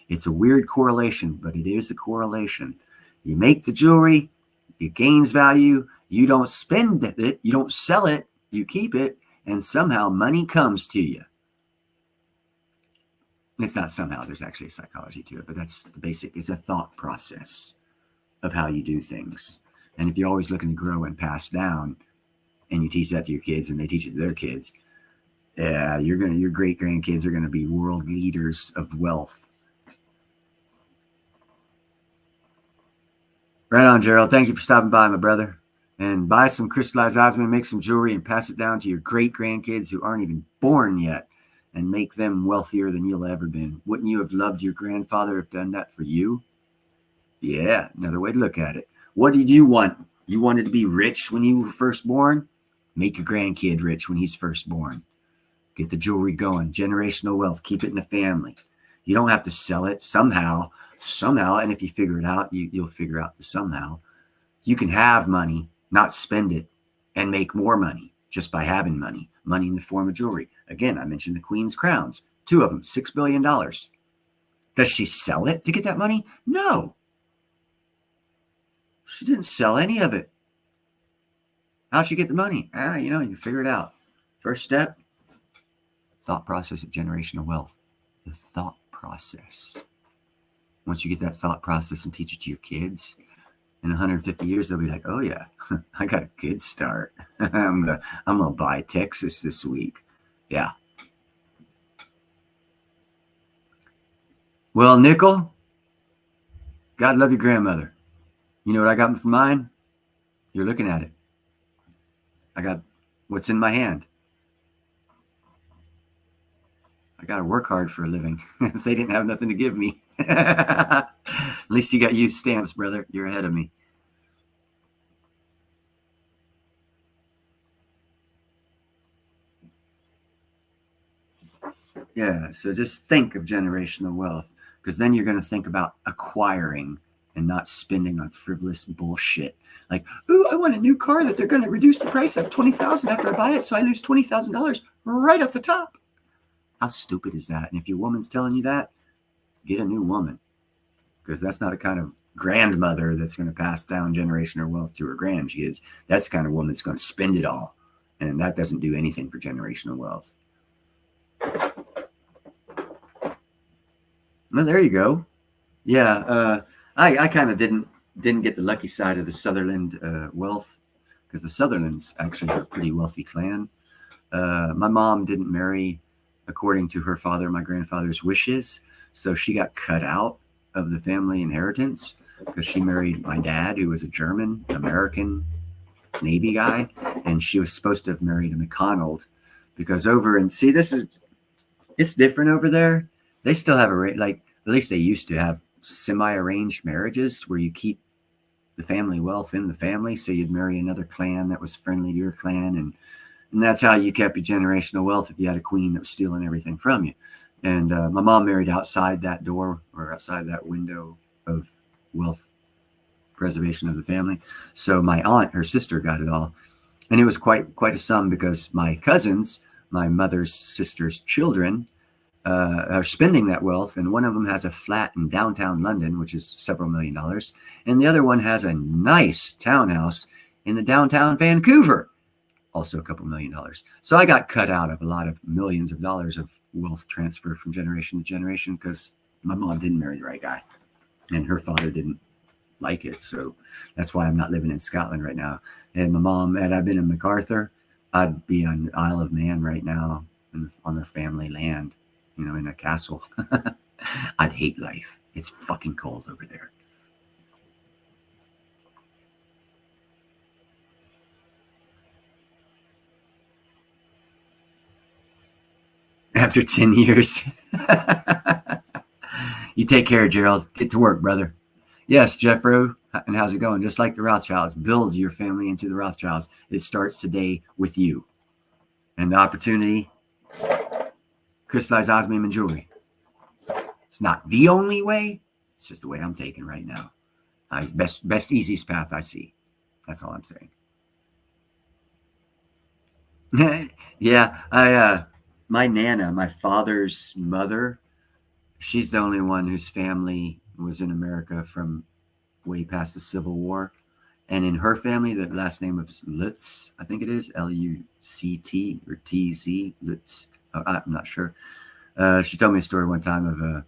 It's a weird correlation, but it is a correlation. You make the jewelry, it gains value. You don't spend it. You don't sell it. You keep it, and somehow money comes to you. It's not somehow. There's actually a psychology to it, but that's the basic. It's a thought process of how you do things. And if you're always looking to grow and pass down, and you teach that to your kids, and they teach it to their kids, yeah, your great grandkids are gonna be world leaders of wealth. Right on, Gerald. Thank you for stopping by, my brother. and buy some crystallized osmium, make some jewelry, and pass it down to your great grandkids who aren't even born yet, and make them wealthier than you'll ever been. Wouldn't you have loved your grandfather have done that for you? Yeah, another way to look at it. What did you want? You wanted to be rich when you were first born? Make your grandkid rich when he's first born. Get the jewelry going, generational wealth, keep it in the family. You don't have to sell it somehow, and if you figure it out, you'll figure out the somehow. You can have money, not spend it, and make more money just by having money in the form of jewelry. Again, I mentioned the Queen's crowns, 2 of them, $6 billion. Does she sell it to get that money? No. She didn't sell any of it. How'd she get the money? You figure it out. First step, thought process of generational wealth. The thought process. Once you get that thought process and teach it to your kids, in 150 years, they'll be like, oh yeah, I got a good start. I'm gonna buy Texas this week. Yeah. Well, Nickel, God love your grandmother. You know what I got for mine? You're looking at it. I got what's in my hand. I got to work hard for a living. They didn't have nothing to give me. At least you got used stamps, brother. You're ahead of me. Yeah, so just think of generational wealth, because then you're going to think about acquiring and not spending on frivolous bullshit. Like, ooh, I want a new car that they're going to reduce the price of $20,000 after I buy it, so I lose $20,000 right off the top. How stupid is that? And if your woman's telling you that, get a new woman, because that's not a kind of grandmother that's going to pass down generational wealth to her grandkids. That's the kind of woman that's going to spend it all, and that doesn't do anything for generational wealth. Well, there you go. Yeah, I kind of didn't get the lucky side of the Sutherland wealth, because the Sutherlands actually are a pretty wealthy clan. My mom didn't marry according to her father, my grandfather's wishes, so she got cut out of the family inheritance because she married my dad, who was a German American Navy guy, and she was supposed to have married a McConnell, because it's different over there. They still have at least they used to have semi-arranged marriages where you keep the family wealth in the family. So you'd marry another clan that was friendly to your clan. And that's how you kept your generational wealth if you had a queen that was stealing everything from you. And my mom married outside that door, or outside that window of wealth preservation of the family. So my aunt, her sister, got it all. And it was quite a sum, because my cousins, my mother's sister's children, are spending that wealth, and one of them has a flat in downtown London, which is several $1 million, and the other one has a nice townhouse in the downtown Vancouver, also a couple $1 million. So I got cut out of a lot of millions of dollars of wealth transfer from generation to generation, because my mom didn't marry the right guy, and her father didn't like it. So that's why I'm not living in Scotland right now. And my mom, had I been in MacArthur, I'd be on the Isle of Man right now, on their family land, in a castle. I'd hate life. It's fucking cold over there. After 10 years. You take care, Gerald. Get to work, brother. Yes, Jeffro. And how's it going? Just like the Rothschilds, build your family into the Rothschilds. It starts today with you. And the opportunity, crystallized osmium and jewelry. It's not the only way. It's just the way I'm taking right now. Best easiest path I see. That's all I'm saying. Yeah, my Nana, my father's mother, she's the only one whose family was in America from way past the Civil War. And in her family, the last name was Lutz, I think it is, L-U-C-T or T-Z, Lutz. I'm not sure. She told me a story one time of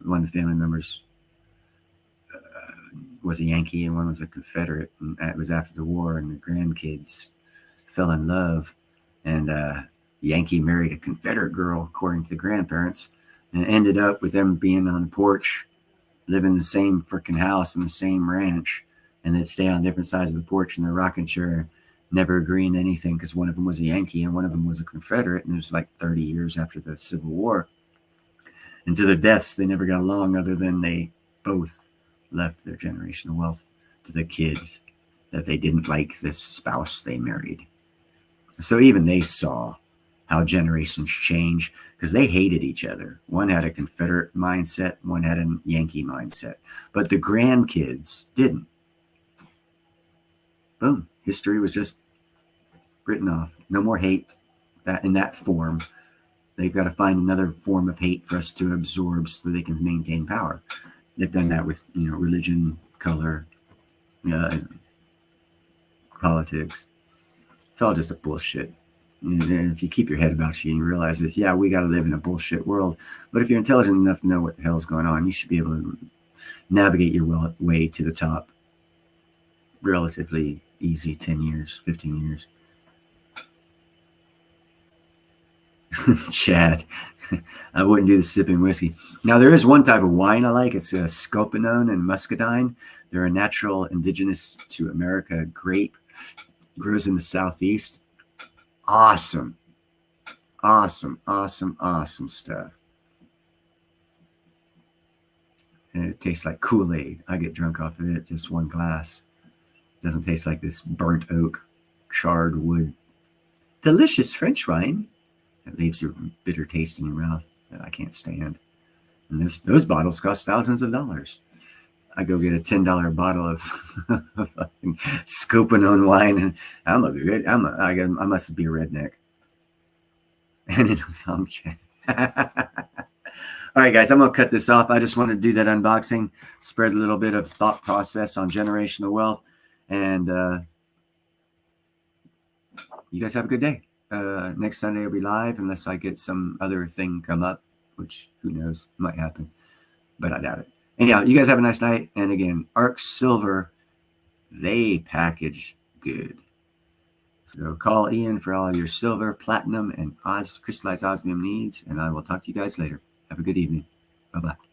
one of the family members was a Yankee and one was a Confederate. And it was after the war, and the grandkids fell in love. And Yankee married a Confederate girl, according to the grandparents, and ended up with them being on the porch, living in the same freaking house in the same ranch. and they'd stay on different sides of the porch in their rocking chair, never agreeing to anything because one of them was a Yankee and one of them was a Confederate, and it was like 30 years after the Civil War. And to their deaths, they never got along, other than they both left their generational wealth to the kids that they didn't like this spouse they married. So even they saw how generations change, because they hated each other. One had a Confederate mindset, one had a Yankee mindset, but the grandkids didn't. Boom. History was just written off. No more hate that in that form. They've got to find another form of hate for us to absorb so they can maintain power. They've done that with, religion, color, politics. It's all just a bullshit. And if you keep your head about you and you realize that, yeah, we got to live in a bullshit world, but if you're intelligent enough to know what the hell's going on, you should be able to navigate your way to the top relatively easy. 10 years, 15 years. Chad, I wouldn't do the sipping whiskey. Now, there is one type of wine I like. It's a Scopanone and Muscadine. They're a natural, indigenous to America grape. Grows in the Southeast. Awesome. Awesome, awesome, awesome stuff. And it tastes like Kool-Aid. I get drunk off of it, just one glass. It doesn't taste like this burnt oak, charred wood. Delicious French wine. It leaves a bitter taste in your mouth that I can't stand. And those bottles cost thousands of dollars. I go get a $10 bottle of Scopanone wine, and I'm looking good. I must be a redneck. And in a song chat. All right, guys, I'm going to cut this off. I just wanted to do that unboxing, spread a little bit of thought process on generational wealth, and you guys have a good day. Next Sunday will be live unless I get some other thing come up, which who knows, might happen, but I doubt it. Anyhow, you guys have a nice night. And again, Arc Silver, they package good. So call Ian for all your silver, platinum, and crystallized osmium needs, and I will talk to you guys later. Have a good evening. Bye-bye.